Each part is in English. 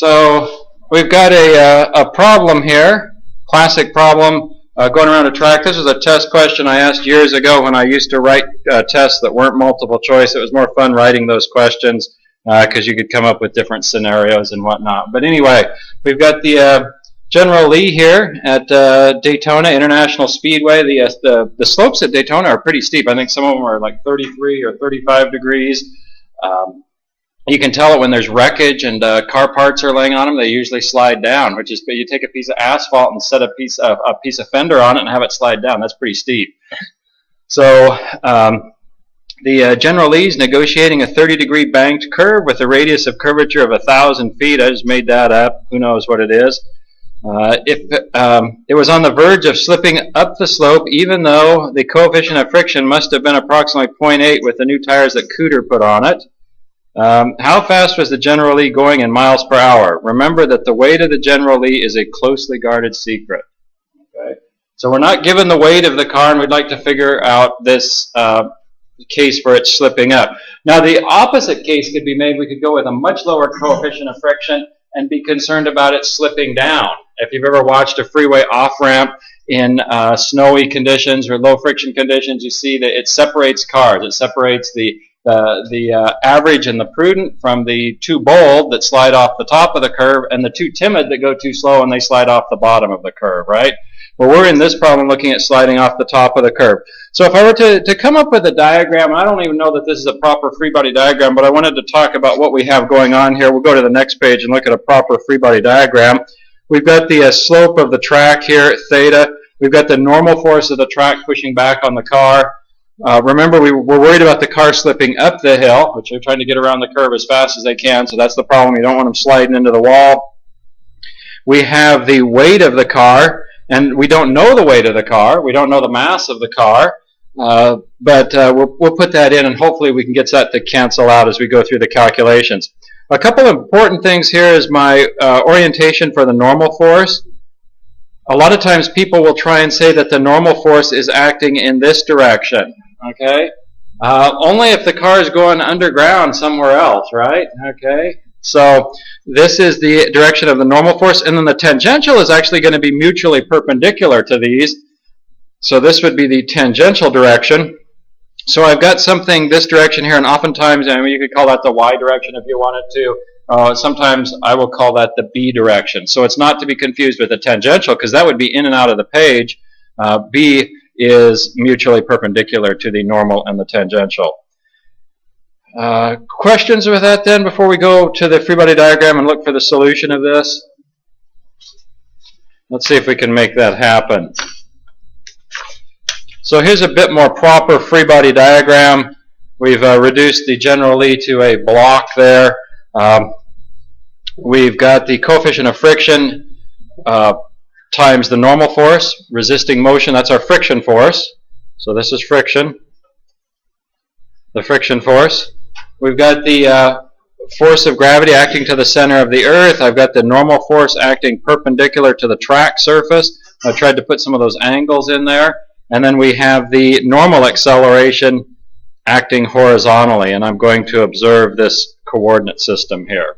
So we've got a problem here, classic problem going around a track. This is a test question I asked years ago when I used to write tests that weren't multiple choice. It was more fun writing those questions because you could come up with different scenarios and whatnot. But anyway, we've got the General Lee here at Daytona International Speedway. The slopes at Daytona are pretty steep. I think some of them are like 33 or 35 degrees. You can tell it when there's wreckage and car parts are laying on them. They usually slide down, which is you take a piece of asphalt and set a piece of fender on it and have it slide down. That's pretty steep. So the General Lee's negotiating a 30-degree banked curve with a radius of curvature of 1,000 feet. I just made that up. Who knows what it is? It was on the verge of slipping up the slope, even though the coefficient of friction must have been approximately 0.8 with the new tires that Cooter put on it. How fast was the General Lee going in miles per hour? Remember that the weight of the General Lee is a closely guarded secret. Okay? So we're not given the weight of the car, and we'd like to figure out this case for it slipping up. Now the opposite case could be made. We could go with a much lower coefficient of friction and be concerned about it slipping down. If you've ever watched a freeway off-ramp in snowy conditions or low friction conditions, you see that it separates cars. It separates the average and the prudent from the too bold that slide off the top of the curve and the too timid that go too slow and they slide off the bottom of the curve, right? Well, we're in this problem looking at sliding off the top of the curve. So if I were to come up with a diagram, I don't even know that this is a proper free body diagram, but I wanted to talk about what we have going on here. We'll go to the next page and look at a proper free body diagram. We've got the slope of the track here at theta. We've got the normal force of the track pushing back on the car. Remember, we're worried about the car slipping up the hill, which they're trying to get around the curve as fast as they can, so that's the problem. You don't want them sliding into the wall. We have the weight of the car, and we don't know the weight of the car. We don't know the mass of the car, but we'll put that in, and hopefully we can get that to cancel out as we go through the calculations. A couple of important things here is my orientation for the normal force. A lot of times people will try and say that the normal force is acting in this direction, okay? Only if the car is going underground somewhere else, right? Okay, so this is the direction of the normal force, and then the tangential is actually going to be mutually perpendicular to these. So this would be the tangential direction. So I've got something this direction here, and oftentimes, I mean, you could call that the y direction if you wanted to. Sometimes I will call that the b direction. So it's not to be confused with the tangential, because that would be in and out of the page. B is mutually perpendicular to the normal and the tangential. Questions with that then before we go to the free body diagram and look for the solution of this? Let's see if we can make that happen. So here's a bit more proper free body diagram. We've reduced the General Lee to a block there. We've got the coefficient of friction times the normal force, resisting motion. That's our friction force. So this is friction, the friction force. We've got the force of gravity acting to the center of the earth. I've got the normal force acting perpendicular to the track surface. I tried to put some of those angles in there. And then we have the normal acceleration acting horizontally, and I'm going to observe this coordinate system here.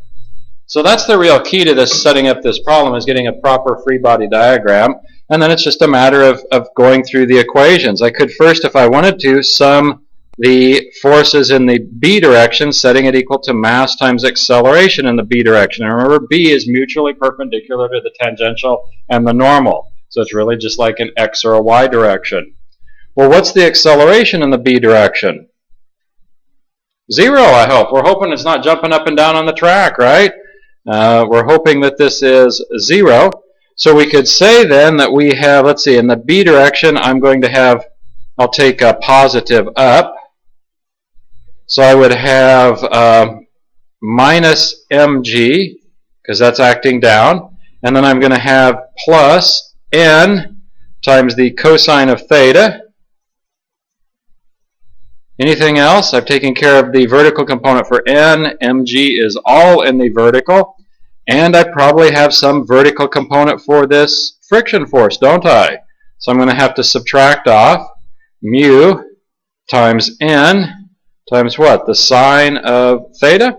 So that's the real key to this, setting up this problem, is getting a proper free body diagram, and then it's just a matter of going through the equations. I could first, if I wanted to, sum the forces in the b direction, setting it equal to mass times acceleration in the b direction. And remember, b is mutually perpendicular to the tangential and the normal. So it's really just like an x or a y direction. Well, what's the acceleration in the b direction? 0, I hope. We're hoping it's not jumping up and down on the track, right? We're hoping that this is 0. So we could say then that we have, let's see, in the b direction, I'm going to have, I'll take a positive up. So I would have minus mg, because that's acting down. And then I'm going to have plus n times the cosine of theta. Anything else? I've taken care of the vertical component for n. mg is all in the vertical. And I probably have some vertical component for this friction force, don't I? So I'm going to have to subtract off mu times n times what? The sine of theta?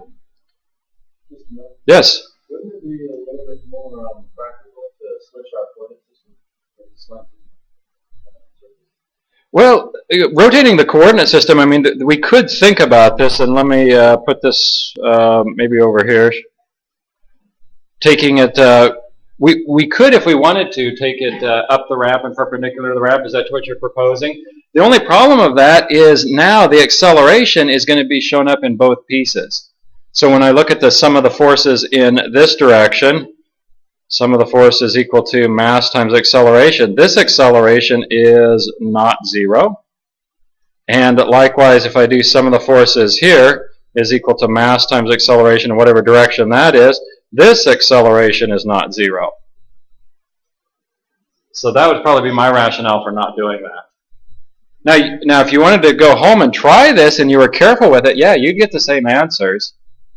Yes? Wouldn't it be a little bit more practical to switch our coordinate system? Well, rotating the coordinate system, I mean, we could think about this, and let me put this maybe over here. Taking it, we could, if we wanted to, take it up the ramp and perpendicular to the ramp. Is that what you're proposing? The only problem of that is now the acceleration is going to be shown up in both pieces. So when I look at the sum of the forces in this direction, sum of the force is equal to mass times acceleration. This acceleration is not zero. And likewise, if I do sum of the forces here is equal to mass times acceleration in whatever direction that is, this acceleration is not zero. So that would probably be my rationale for not doing that. Now if you wanted to go home and try this and you were careful with it, yeah, you'd get the same answers.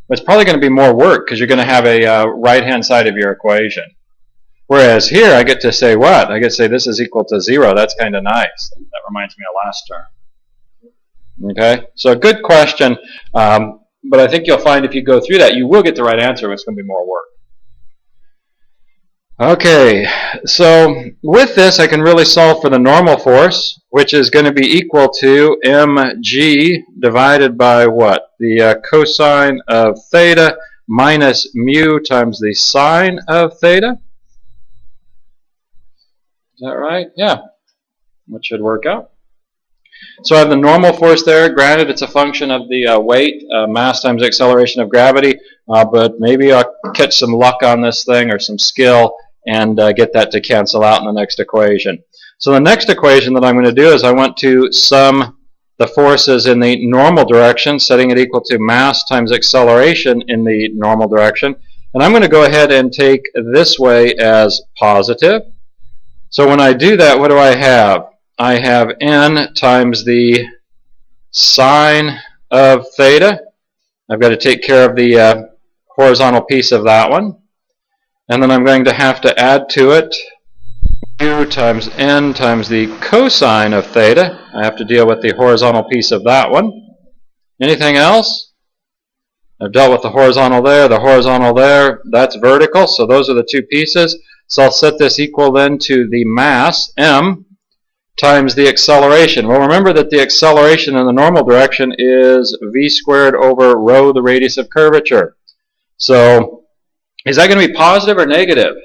But it's probably going to be more work because you're going to have a right-hand side of your equation. Whereas here, I get to say what? I get to say this is equal to 0. That's kind of nice. That reminds me of last term. Okay, so good question. But I think you'll find if you go through that, you will get the right answer. It's going to be more work. Okay, so with this, I can really solve for the normal force, which is going to be equal to mg divided by what? The cosine of theta minus mu times the sine of theta. Is that right? Yeah, that should work out. So I have the normal force there. Granted, it's a function of the weight, mass times acceleration of gravity, but maybe I'll catch some luck on this thing or some skill and get that to cancel out in the next equation. So the next equation that I'm going to do is I want to sum the forces in the normal direction, setting it equal to mass times acceleration in the normal direction. And I'm going to go ahead and take this way as positive. So when I do that, what do I have? I have n times the sine of theta. I've got to take care of the horizontal piece of that one. And then I'm going to have to add to it mu times n times the cosine of theta. I have to deal with the horizontal piece of that one. Anything else? I've dealt with the horizontal there, that's vertical, so those are the two pieces. So I'll set this equal then to the mass, m, times the acceleration. Well, remember that the acceleration in the normal direction is v squared over rho, the radius of curvature. So is that going to be positive or negative?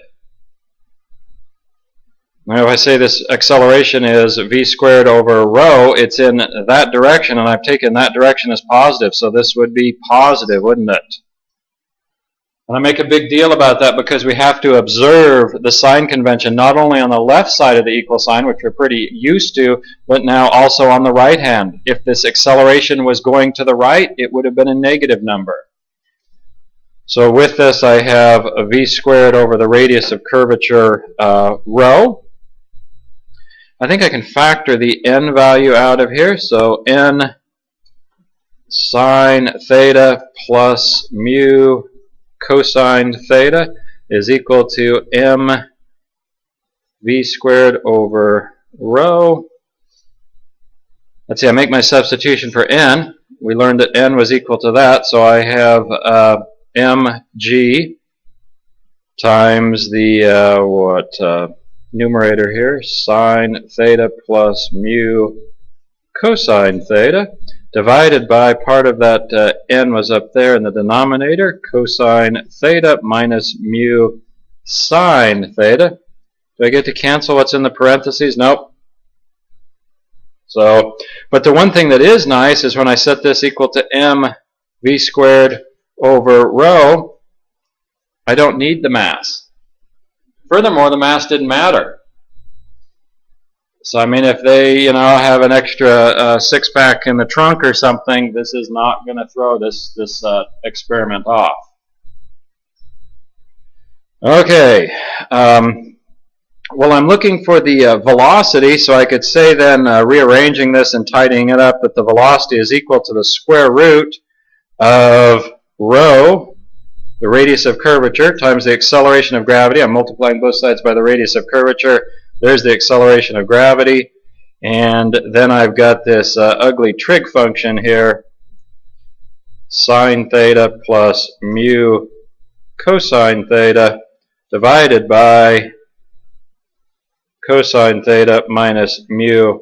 Now, if I say this acceleration is v squared over rho, it's in that direction, and I've taken that direction as positive, so this would be positive, wouldn't it? And I make a big deal about that because we have to observe the sign convention not only on the left side of the equal sign, which we're pretty used to, but now also on the right hand. If this acceleration was going to the right, it would have been a negative number. So with this, I have a v squared over the radius of curvature rho. I think I can factor the n value out of here. So n sine theta plus mu cosine theta is equal to m v squared over rho. Let's see, I make my substitution for n. We learned that n was equal to that, so I have mg times the numerator here, sine theta plus mu cosine theta, divided by part of that n was up there in the denominator, cosine theta minus mu sine theta. Do I get to cancel what's in the parentheses? Nope. So, but the one thing that is nice is when I set this equal to m v squared over rho, I don't need the mass. Furthermore, the mass didn't matter. So, I mean, if they, have an extra six-pack in the trunk or something, this is not going to throw this experiment off. Okay. Well, I'm looking for the velocity, so I could say then, rearranging this and tidying it up, that the velocity is equal to the square root of rho, the radius of curvature, times the acceleration of gravity. I'm multiplying both sides by the radius of curvature. There's the acceleration of gravity. And then I've got this ugly trig function here, sine theta plus mu cosine theta divided by cosine theta minus mu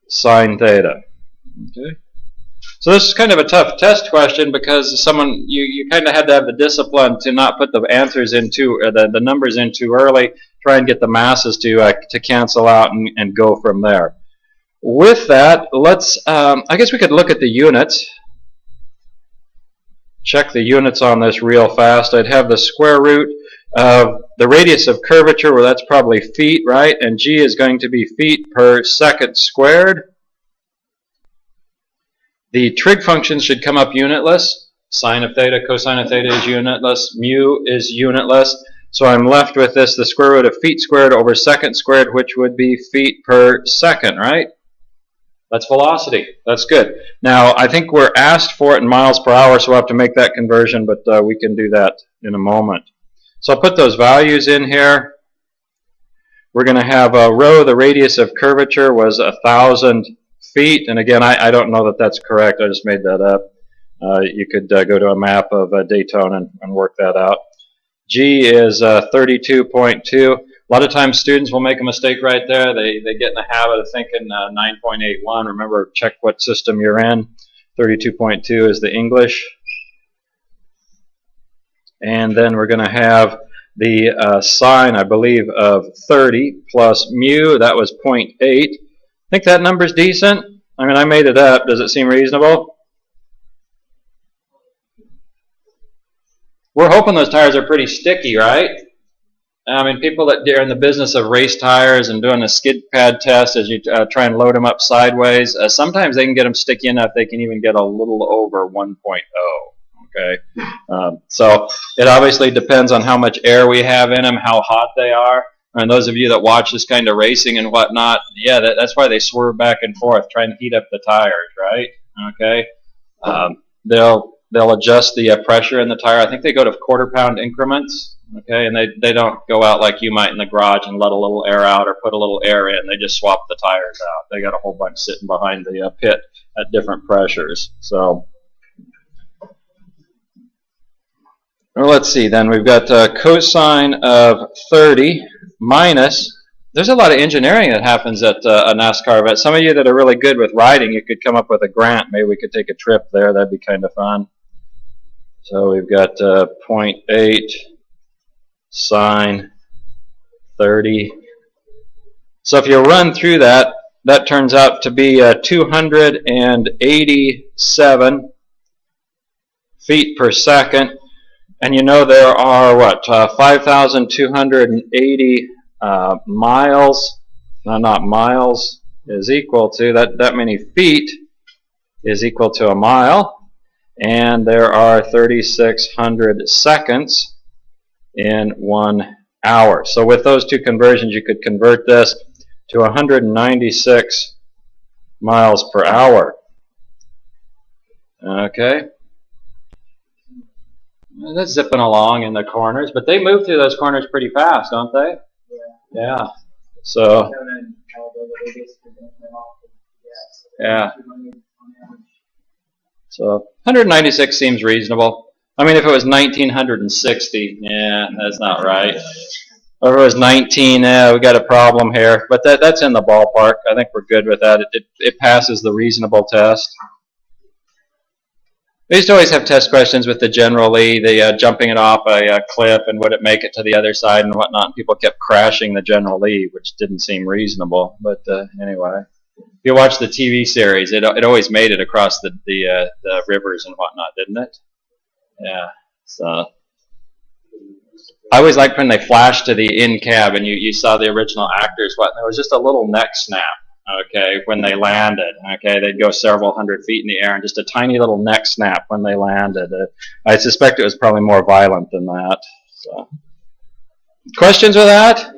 sine theta. Okay. So this is kind of a tough test question because you kind of had to have the discipline to not put the answers in the numbers in too early. Try and get the masses to cancel out and go from there. With that, let's I guess we could look at the units. Check the units on this real fast. I'd have the square root of the radius of curvature, well, that's probably feet, right? And g is going to be feet per second squared. The trig functions should come up unitless. Sine of theta, cosine of theta is unitless. Mu is unitless. So I'm left with this, the square root of feet squared over second squared, which would be feet per second, right? That's velocity. That's good. Now, I think we're asked for it in miles per hour, so we'll have to make that conversion, but we can do that in a moment. So I'll put those values in here. We're going to have rho, the radius of curvature, was 1,000 feet. And again, I don't know that that's correct. I just made that up. You could go to a map of Daytona and work that out. G is 32.2. A lot of times students will make a mistake right there. They get in the habit of thinking 9.81. Remember, check what system you're in. 32.2 is the English. And then we're going to have the sine, I believe, of 30 plus mu. That was 0.8. Think that number's decent? I mean, I made it up. Does it seem reasonable? We're hoping those tires are pretty sticky, right? I mean, people that are in the business of race tires and doing a skid pad test as you try and load them up sideways, sometimes they can get them sticky enough they can even get a little over 1.0. Okay, so it obviously depends on how much air we have in them, how hot they are. And those of you that watch this kind of racing and whatnot, yeah, that's why they swerve back and forth, try and heat up the tires, right? Okay, they'll adjust the pressure in the tire. I think they go to quarter-pound increments. Okay, and they don't go out like you might in the garage and let a little air out or put a little air in. They just swap the tires out. They got a whole bunch sitting behind the pit at different pressures. So, well, let's see. Then we've got cosine of 30 minus. There's a lot of engineering that happens at a NASCAR event. Some of you that are really good with riding, you could come up with a grant. Maybe we could take a trip there. That'd be kind of fun. So we've got 0.8 sine 30. So if you run through that, that turns out to be 287 feet per second. And you know there are, what, 5,280 miles, no, not miles, is equal to, that many feet is equal to a mile. And there are 3,600 seconds in 1 hour. So with those two conversions, you could convert this to 196 miles per hour. Okay. That's zipping along in the corners, but they move through those corners pretty fast, don't they? Yeah. So, yeah. So 196 seems reasonable. I mean, if it was 1960, yeah, that's not right. Or if it was 19, yeah, we got a problem here. But that's in the ballpark. I think we're good with that. It passes the reasonable test. We used to always have test questions with the General Lee, the jumping it off a cliff and would it make it to the other side and whatnot. And people kept crashing the General Lee, which didn't seem reasonable. But anyway, if you watch the TV series, it always made it across the rivers and whatnot, didn't it? Yeah. So I always liked when they flashed to the in cab and you saw the original actors. There was just a little neck snap. Okay, when they landed, okay, they'd go several hundred feet in the air and just a tiny little neck snap when they landed. I suspect it was probably more violent than that. So. Questions with that?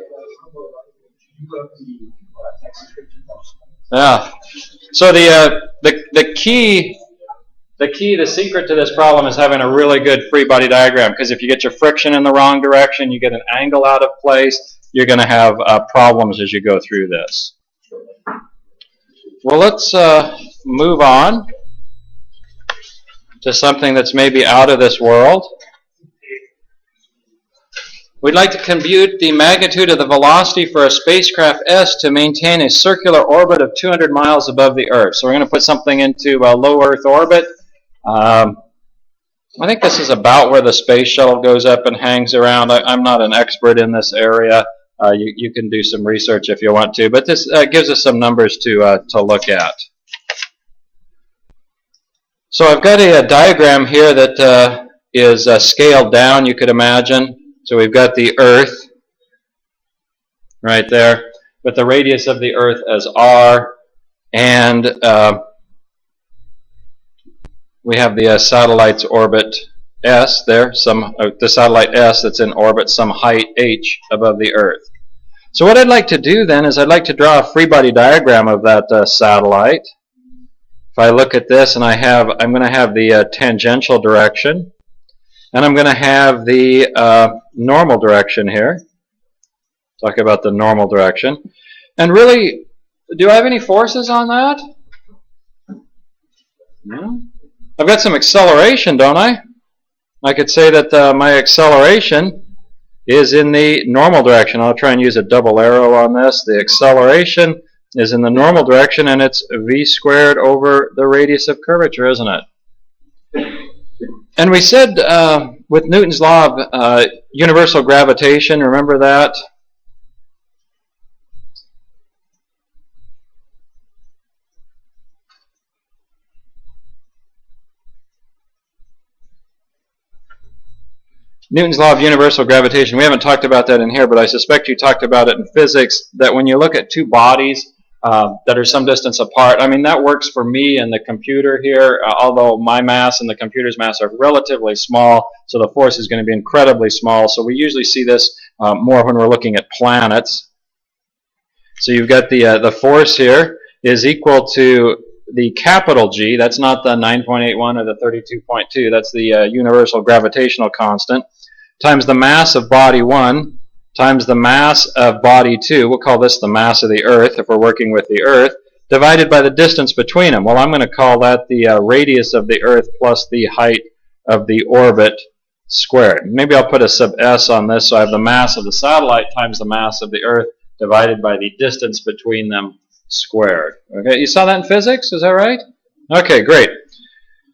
Yeah. So the secret to this problem is having a really good free body diagram, because if you get your friction in the wrong direction, you get an angle out of place, you're going to have problems as you go through this. Well, let's move on to something that's maybe out of this world. We'd like to compute the magnitude of the velocity for a spacecraft S to maintain a circular orbit of 200 miles above the Earth. So we're going to put something into a low Earth orbit. I think this is about where the space shuttle goes up and hangs around. I'm not an expert in this area. You can do some research if you want to, but this gives us some numbers to look at. So I've got a diagram here that is scaled down, you could imagine. So we've got the Earth right there, with the radius of the Earth as r, and we have the satellite's orbit s there, the satellite s that's in orbit, some height h above the Earth. So what I'd like to do then is I'd like to draw a free body diagram of that satellite. If I look at this, and I'm going to have the tangential direction, and I'm going to have the normal direction here. Talk about the normal direction. And really, do I have any forces on that? No. I've got some acceleration, don't I? I could say that my acceleration is in the normal direction. I'll try and use a double arrow on this. The acceleration is in the normal direction, and it's v squared over the radius of curvature, isn't it? And we said with Newton's law of universal gravitation, remember that? Newton's law of universal gravitation, we haven't talked about that in here, but I suspect you talked about it in physics, that when you look at two bodies that are some distance apart, I mean, that works for me and the computer here, although my mass and the computer's mass are relatively small, so the force is going to be incredibly small. So we usually see this more when we're looking at planets. So you've got the force here is equal to the capital G, that's not the 9.81 or the 32.2, that's the universal gravitational constant, times the mass of body 1 times the mass of body 2, we'll call this the mass of the Earth if we're working with the Earth, divided by the distance between them. Well, I'm going to call that the radius of the Earth plus the height of the orbit squared. Maybe I'll put a sub s on this, so I have the mass of the satellite times the mass of the Earth divided by the distance between them squared. Okay, you saw that in physics, is that right? Okay, great.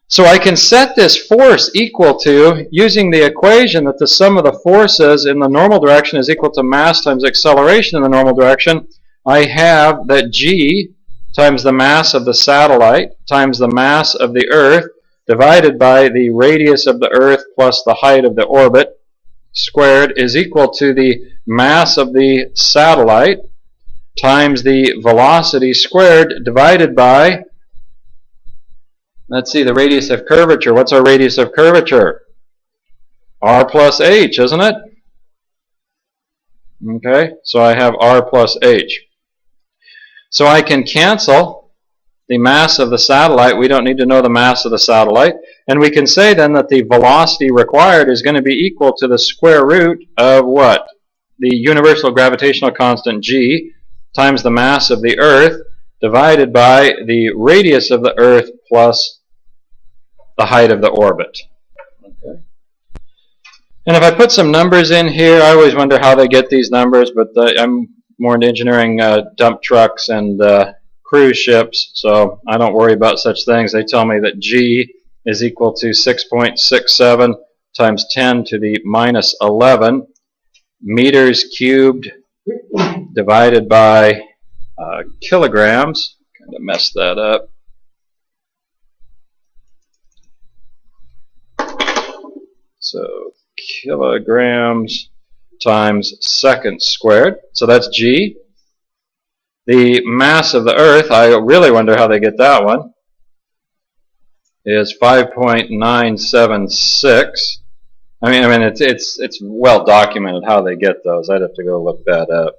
So I can set this force equal to, using the equation that the sum of the forces in the normal direction is equal to mass times acceleration in the normal direction, I have that G times the mass of the satellite times the mass of the Earth divided by the radius of the Earth plus the height of the orbit squared is equal to the mass of the satellite times the velocity squared divided by, let's see, the radius of curvature. What's our radius of curvature? R plus h, isn't it? Okay, so I have R plus h. So I can cancel the mass of the satellite. We don't need to know the mass of the satellite. And we can say then that the velocity required is going to be equal to the square root of what? The universal gravitational constant G times the mass of the Earth divided by the radius of the Earth plus the height of the orbit. Okay. And if I put some numbers in here, I always wonder how they get these numbers, but I'm more into engineering dump trucks and cruise ships, so I don't worry about such things. They tell me that G is equal to 6.67 times 10 to the minus 11 meters cubed divided by kilograms. Kind of messed that up. So kilograms times seconds squared. So that's G. The mass of the Earth, I really wonder how they get that one, is 5.976. I mean, it's well documented how they get those. I'd have to go look that up.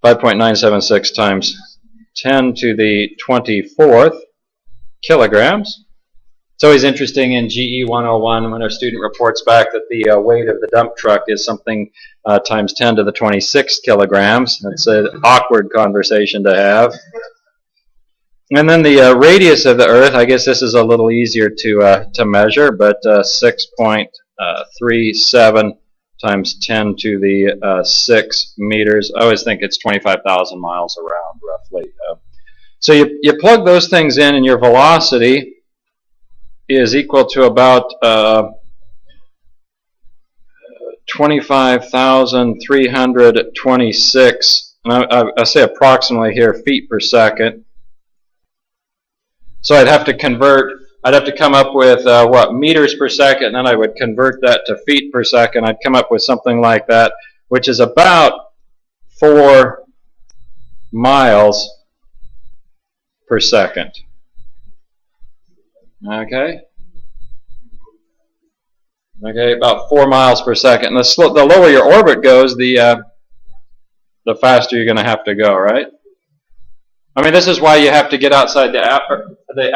But 5.976 times 10 to the 24th kilograms. It's always interesting in GE 101 when our student reports back that the weight of the dump truck is something times 10 to the 26 kilograms. It's an awkward conversation to have. And then the radius of the Earth, I guess this is a little easier to measure, but 6.37 times 10 to the 6 meters. I always think it's 25,000 miles around, roughly. So you plug those things in, and your velocity is equal to about 25,326, and I say approximately here, feet per second. So I'd have to come up with meters per second, and then I would convert that to feet per second. I'd come up with something like that, which is about 4 miles per second. Okay? Okay, about 4 miles per second. And the lower your orbit goes, the faster you're going to have to go, right? I mean, this is why you have to get outside the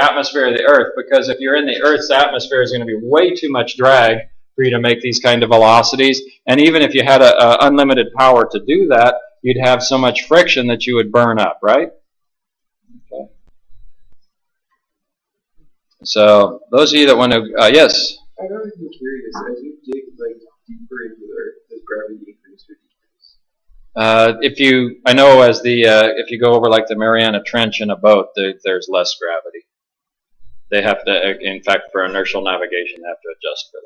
atmosphere of the Earth, because if you're in the Earth's atmosphere, there's going to be way too much drag for you to make these kind of velocities. And even if you had unlimited power to do that, you'd have so much friction that you would burn up, right? Okay. So those of you that want to, yes? I'd always be curious, as you dig deeper into the Earth, does gravity increase or decrease? If you go over like the Mariana Trench in a boat, there's less gravity. They have to, in fact, for inertial navigation, they have to adjust for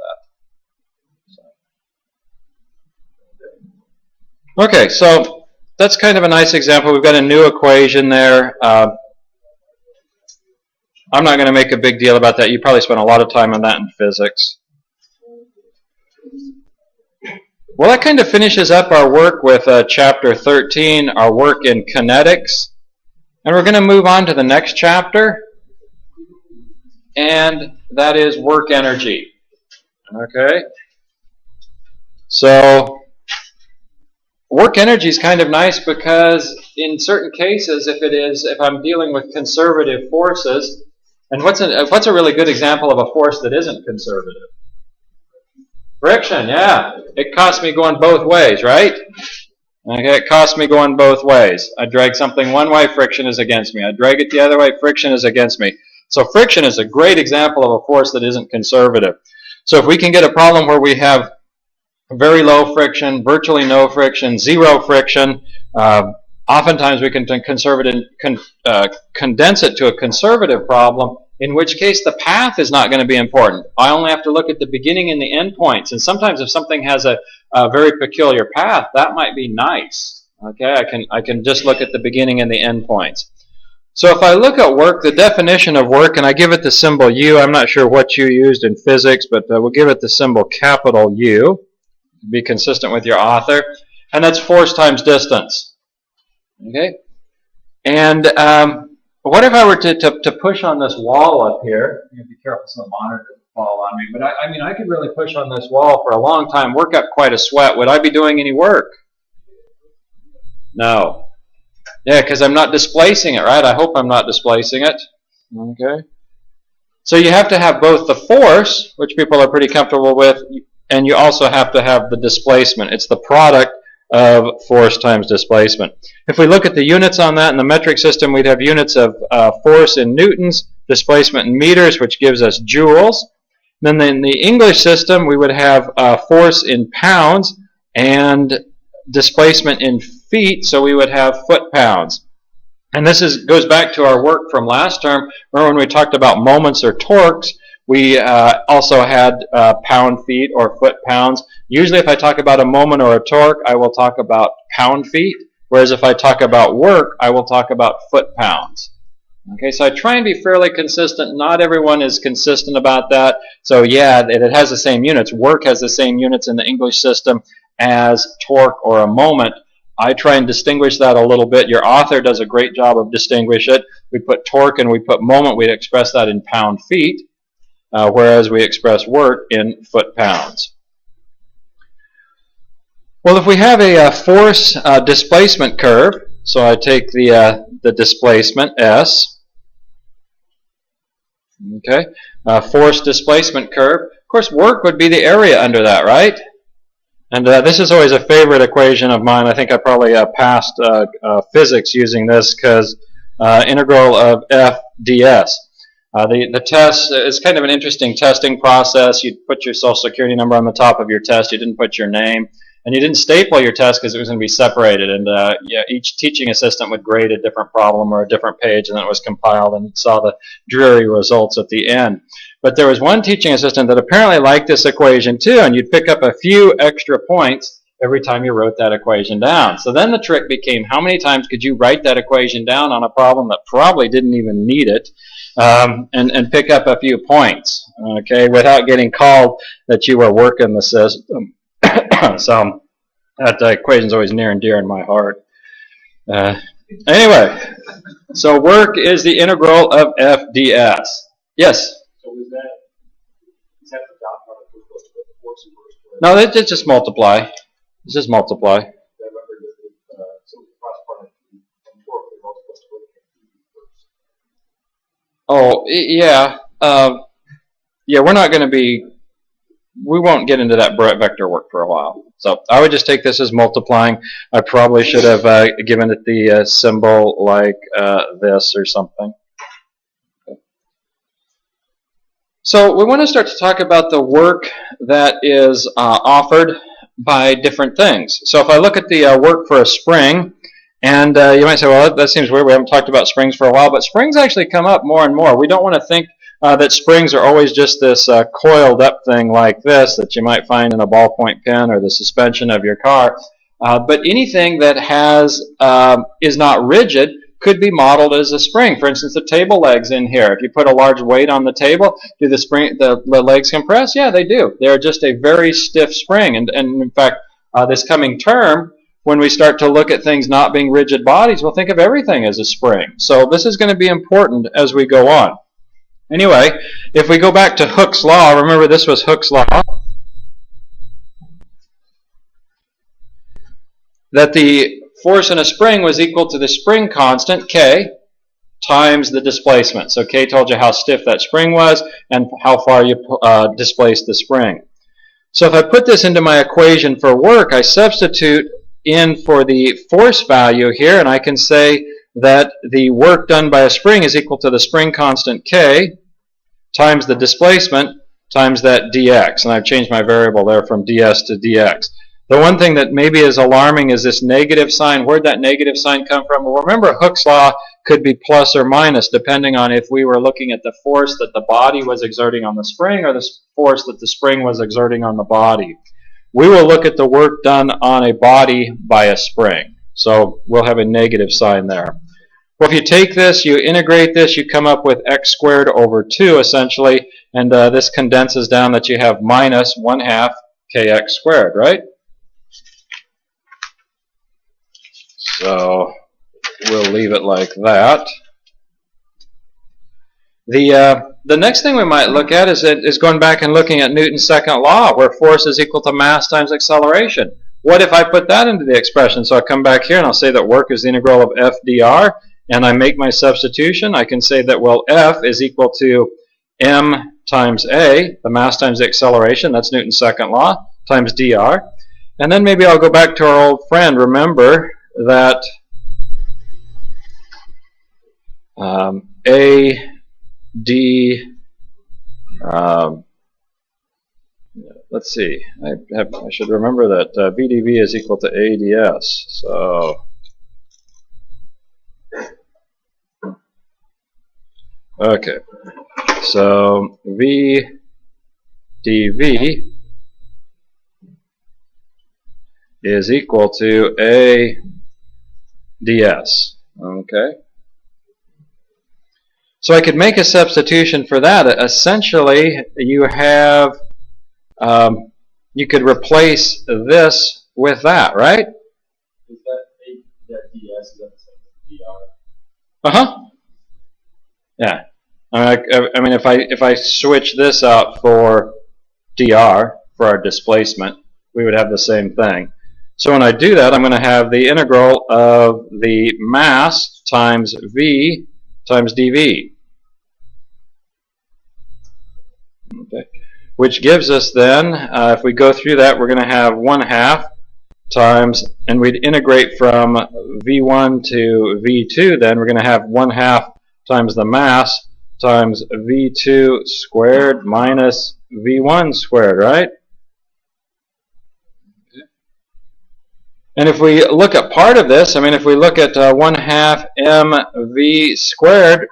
that. Okay, so that's kind of a nice example. We've got a new equation there. I'm not going to make a big deal about that. You probably spent a lot of time on that in physics. Well, that kind of finishes up our work with Chapter 13, our work in kinetics. And we're going to move on to the next chapter, and that is work energy. Okay? So, work energy is kind of nice because in certain cases, if I'm dealing with conservative forces, and what's a really good example of a force that isn't conservative? Friction, yeah. It costs me going both ways, right? Okay, it costs me going both ways. I drag something one way, friction is against me. I drag it the other way, friction is against me. So friction is a great example of a force that isn't conservative. So if we can get a problem where we have very low friction, virtually no friction, zero friction, oftentimes we can condense it to a conservative problem, in which case the path is not going to be important. I only have to look at the beginning and the end points. And sometimes if something has a very peculiar path, that might be nice. Okay, I can just look at the beginning and the end points. So if I look at work, the definition of work, and I give it the symbol U. I'm not sure what you used in physics, but we'll give it the symbol capital U. Be consistent with your author. And that's force times distance. Okay? And what if I were to push on this wall up here? You have to be careful so the monitor doesn't fall on me. But I could really push on this wall for a long time, work up quite a sweat. Would I be doing any work? No. Yeah, because I'm not displacing it, right? I hope I'm not displacing it. Okay. So you have to have both the force, which people are pretty comfortable with, and you also have to have the displacement. It's the product of force times displacement. If we look at the units on that in the metric system, we'd have units of force in newtons, displacement in meters, which gives us joules. Then in the English system, we would have force in pounds and displacement in feet, so we would have foot-pounds. And this goes back to our work from last term. Remember when we talked about moments or torques, we also had pound-feet or foot-pounds. Usually if I talk about a moment or a torque, I will talk about pound-feet, whereas if I talk about work, I will talk about foot-pounds. Okay, so I try and be fairly consistent. Not everyone is consistent about that. So yeah, it has the same units. Work has the same units in the English system as torque or a moment. I try and distinguish that a little bit. Your author does a great job of distinguishing it. We put torque and we put moment. We'd express that in pound-feet, whereas we express work in foot-pounds. Well, if we have a force displacement curve, so I take the displacement S, okay, force displacement curve. Of course, work would be the area under that, right? And this is always a favorite equation of mine. I think I probably passed physics using this because integral of F ds. The test is kind of an interesting testing process. You put your social security number on the top of your test. You didn't put your name. And you didn't staple your test because it was going to be separated. And each teaching assistant would grade a different problem or a different page, and then it was compiled, and you saw the dreary results at the end. But there was one teaching assistant that apparently liked this equation too, and you'd pick up a few extra points every time you wrote that equation down. So then the trick became, how many times could you write that equation down on a problem that probably didn't even need it, and pick up a few points, okay, without getting called that you were working the system. So that equation is always near and dear in my heart. Anyway, so work is the integral of f ds. Yes? So is that the dot product we're supposed to put the force in first? No, it's just multiply. It's just multiply. So the cross product and torque, they're all supposed to put first. Oh, yeah. Yeah, we're not going to be, we won't get into that vector work for a while. So I would just take this as multiplying. I probably should have given it the symbol like this or something. Okay. So we want to start to talk about the work that is offered by different things. So if I look at the work for a spring, and you might say, well, that seems weird. We haven't talked about springs for a while, but springs actually come up more and more. We don't want to think that springs are always just this coiled up thing like this that you might find in a ballpoint pen or the suspension of your car. But anything that is not rigid could be modeled as a spring. For instance, the table legs in here. If you put a large weight on the table, do the legs compress? Yeah, they do. They're just a very stiff spring. And in fact, this coming term, when we start to look at things not being rigid bodies, we'll think of everything as a spring. So this is going to be important as we go on. Anyway, if we go back to Hooke's law, remember this was Hooke's law, that the force in a spring was equal to the spring constant, K, times the displacement. So K told you how stiff that spring was and how far you displaced the spring. So if I put this into my equation for work, I substitute in for the force value here, and I can say that the work done by a spring is equal to the spring constant K times the displacement times that dx. And I've changed my variable there from ds to dx. The one thing that maybe is alarming is this negative sign. Where'd that negative sign come from? Well, remember, Hooke's law could be plus or minus depending on if we were looking at the force that the body was exerting on the spring or the force that the spring was exerting on the body. We will look at the work done on a body by a spring. So we'll have a negative sign there. Well, if you take this, you integrate this, you come up with x squared over 2 essentially, and this condenses down that you have minus 1/2 kx squared, right? So we'll leave it like that. The next thing we might look at is going back and looking at Newton's second law, where force is equal to mass times acceleration. What if I put that into the expression? So I come back here and I'll say that work is the integral of f dr, and I make my substitution. I can say that, well, F is equal to m times a, the mass times the acceleration, that's Newton's second law, times dr. And then maybe I'll go back to our old friend. Remember that a d, let's see, I should remember that VdV is equal to ADS. So okay, so V dV is equal to A ds. Okay. So I could make a substitution for that. Essentially, you have, you could replace this with that, right? Is that ds, is that the same as dr? Uh-huh. Yeah. I mean, if I switch this out for dr, for our displacement, we would have the same thing. So when I do that, I'm going to have the integral of the mass times v times dv. Okay. Which gives us then, if we go through that, we're going to have 1/2 times, and we'd integrate from v1 to v2, then we're going to have 1/2 times the mass times V2 squared minus V1 squared, right? And if we look at part of this, I mean, if we look at 1/2 mv squared,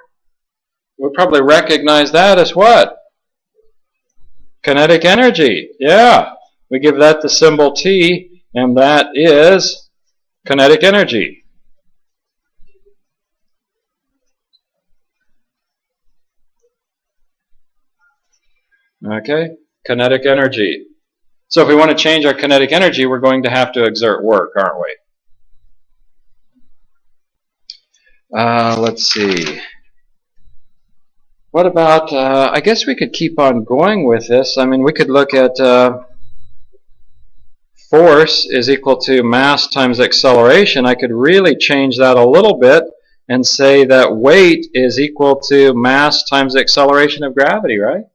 we'll probably recognize that as what? Kinetic energy. Yeah. We give that the symbol T, and that is kinetic energy. Okay? Kinetic energy. So if we want to change our kinetic energy, we're going to have to exert work, aren't we? Let's see. What about, I guess we could keep on going with this. I mean, we could look at force is equal to mass times acceleration. I could really change that a little bit and say that weight is equal to mass times acceleration of gravity, right?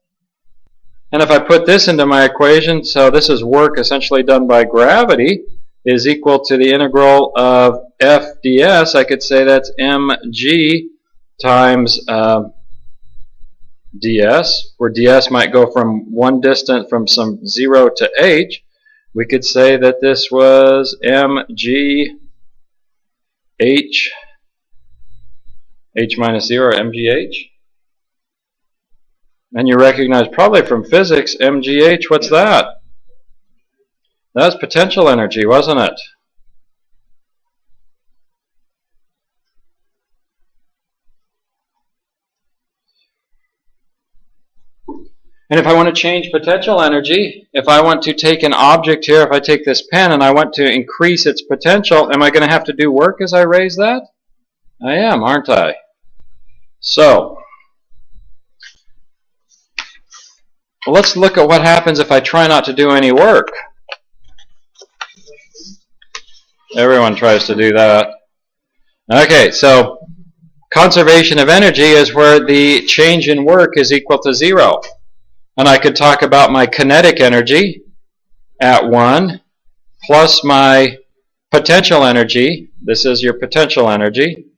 And if I put this into my equation, so this is work essentially done by gravity, is equal to the integral of F ds, I could say that's mg times ds, where ds might go from one distance from some 0 to h. We could say that this was mg h minus 0, mgh. And you recognize probably from physics, mgh, what's that? That's potential energy, wasn't it? And if I want to change potential energy, if I want to take an object here, if I take this pen and I want to increase its potential, am I going to have to do work as I raise that? I am, aren't I? So, let's look at what happens if I try not to do any work. Everyone tries to do that. Okay, so conservation of energy is where the change in work is equal to 0. And I could talk about my kinetic energy at 1 plus my potential energy. This is your potential energy.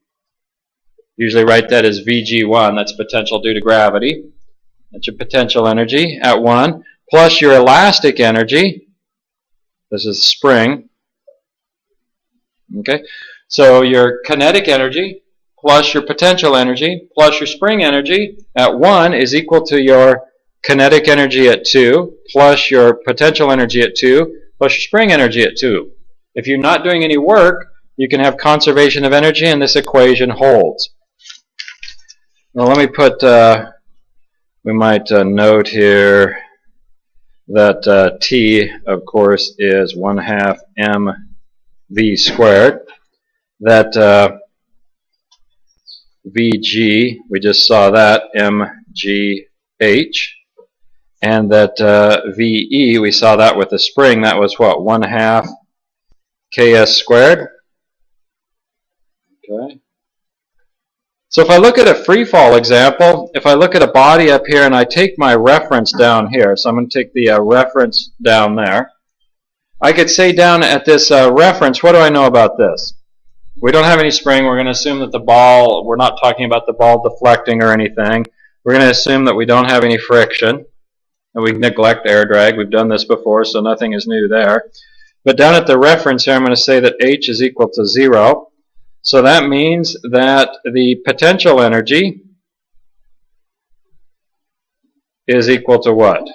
Usually write that as Vg1. That's potential due to gravity. That's your potential energy at 1 plus your elastic energy. This is spring. Okay, so your kinetic energy plus your potential energy plus your spring energy at 1 is equal to your kinetic energy at 2 plus your potential energy at 2 plus your spring energy at 2. If you're not doing any work, you can have conservation of energy, and this equation holds. Now let me put, we might note here that T, of course, is 1/2 mv squared. That Vg, we just saw that, mgh. And that VE, we saw that with the spring, that was what, 1/2 ks squared? Okay. So if I look at a free fall example, if I look at a body up here and I take my reference down here, so I'm going to take the reference down there, I could say down at this reference, what do I know about this? We don't have any spring. We're going to assume that the ball, we're not talking about the ball deflecting or anything. We're going to assume that we don't have any friction. And we neglect air drag. We've done this before, so nothing is new there. But down at the reference here, I'm going to say that H is equal to 0. So that means that the potential energy is equal to what?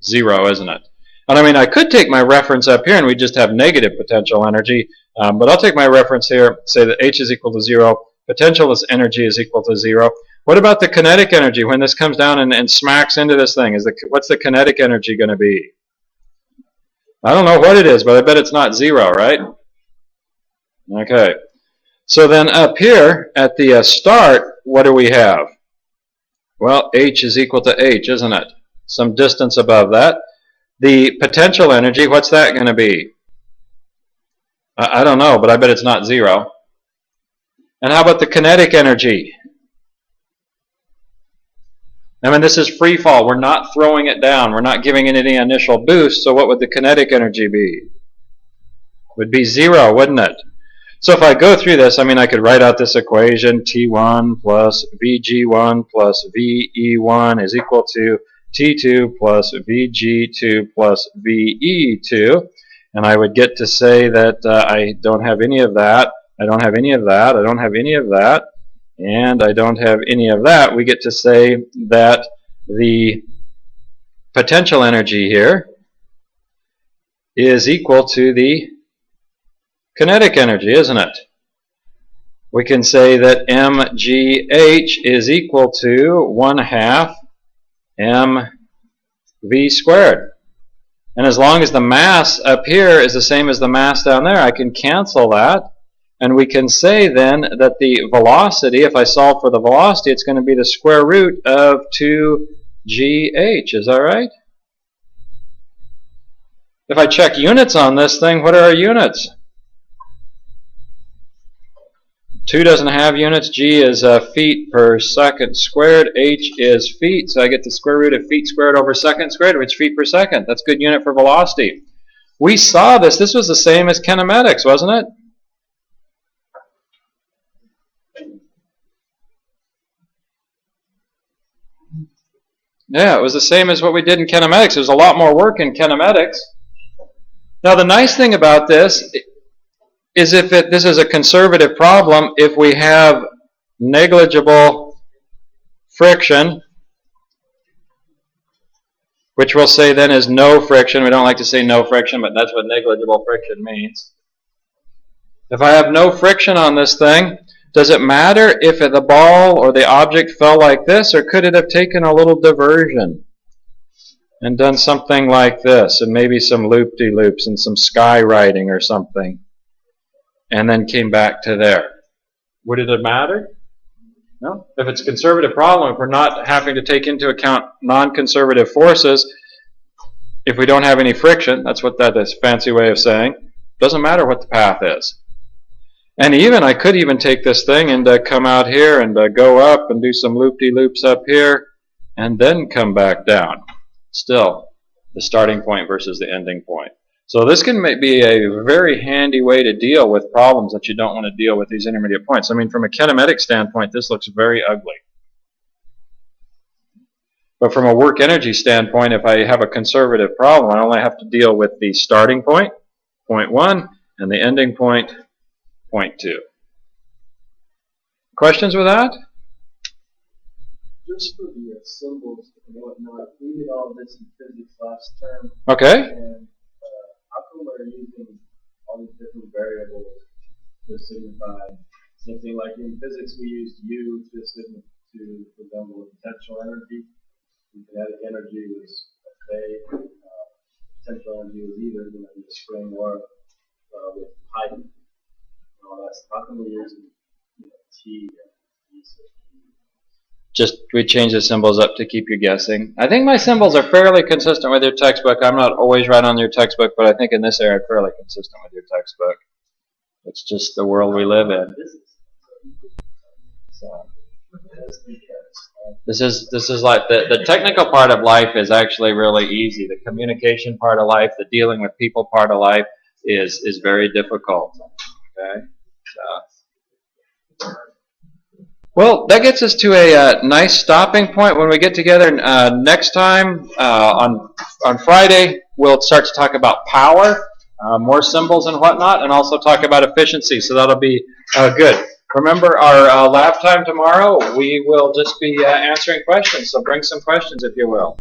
0, isn't it? And I mean, I could take my reference up here and we just have negative potential energy. But I'll take my reference here, say that H is equal to 0. Potential energy is equal to 0. What about the kinetic energy when this comes down and smacks into this thing? What's the kinetic energy going to be? I don't know what it is, but I bet it's not 0, right? Okay. So then up here at the start, what do we have? Well, H is equal to H, isn't it? Some distance above that. The potential energy, what's that going to be? I don't know, but I bet it's not 0. And how about the kinetic energy? I mean, this is free fall. We're not throwing it down. We're not giving it any initial boost. So what would the kinetic energy be? It would be 0, wouldn't it? So if I go through this, I mean, I could write out this equation, T1 plus VG1 plus VE1 is equal to T2 plus VG2 plus VE2. And I would get to say that I don't have any of that, I don't have any of that, I don't have any of that, and I don't have any of that. We get to say that the potential energy here is equal to the kinetic energy, isn't it? We can say that mgh is equal to 1/2 mv squared. And as long as the mass up here is the same as the mass down there, I can cancel that. And we can say then that the velocity, if I solve for the velocity, it's going to be the square root of 2gh. Is that right? If I check units on this thing, what are our units? 2 doesn't have units. G is feet per second squared. H is feet. So I get the square root of feet squared over second squared, which is feet per second. That's a good unit for velocity. We saw this. This was the same as kinematics, wasn't it? Yeah, it was the same as what we did in kinematics. There's a lot more work in kinematics. Now, the nice thing about this is this is a conservative problem, if we have negligible friction, which we'll say then is no friction. We don't like to say no friction, but that's what negligible friction means. If I have no friction on this thing, does it matter if the ball or the object fell like this, or could it have taken a little diversion and done something like this, and maybe some loop-de-loops and some skywriting or something, and then came back to there? Would it have mattered? No. If it's a conservative problem, if we're not having to take into account non-conservative forces, if we don't have any friction, that's what that is, fancy way of saying, doesn't matter what the path is. And even, I could even take this thing and come out here and go up and do some loop-de-loops up here, and then come back down. Still, the starting point versus the ending point. So this can be a very handy way to deal with problems that you don't want to deal with these intermediate points. I mean, from a kinematic standpoint, this looks very ugly. But from a work energy standpoint, if I have a conservative problem, I only have to deal with the starting point, point 1, and the ending point, point 2. Questions with that? Just for the symbols and whatnot, we did all this in physics last term. Okay. And how come we're using all these different variables to signify something? Like in physics, we used U to resemble potential energy. The kinetic energy was K. Potential energy was either going to be a spring or with height and all that. How come we're using T and E? Just we change the symbols up to keep you guessing. I think my symbols are fairly consistent with your textbook. I'm not always right on your textbook, but I think in this area, fairly consistent with your textbook. It's just the world we live in. So, this is like the technical part of life is actually really easy. The communication part of life, the dealing with people part of life is very difficult. Okay. So. Well, that gets us to a nice stopping point. When we get together next time on Friday, we'll start to talk about power, more symbols and whatnot, and also talk about efficiency. So that'll be good. Remember, our lab time tomorrow, we will just be answering questions. So bring some questions if you will.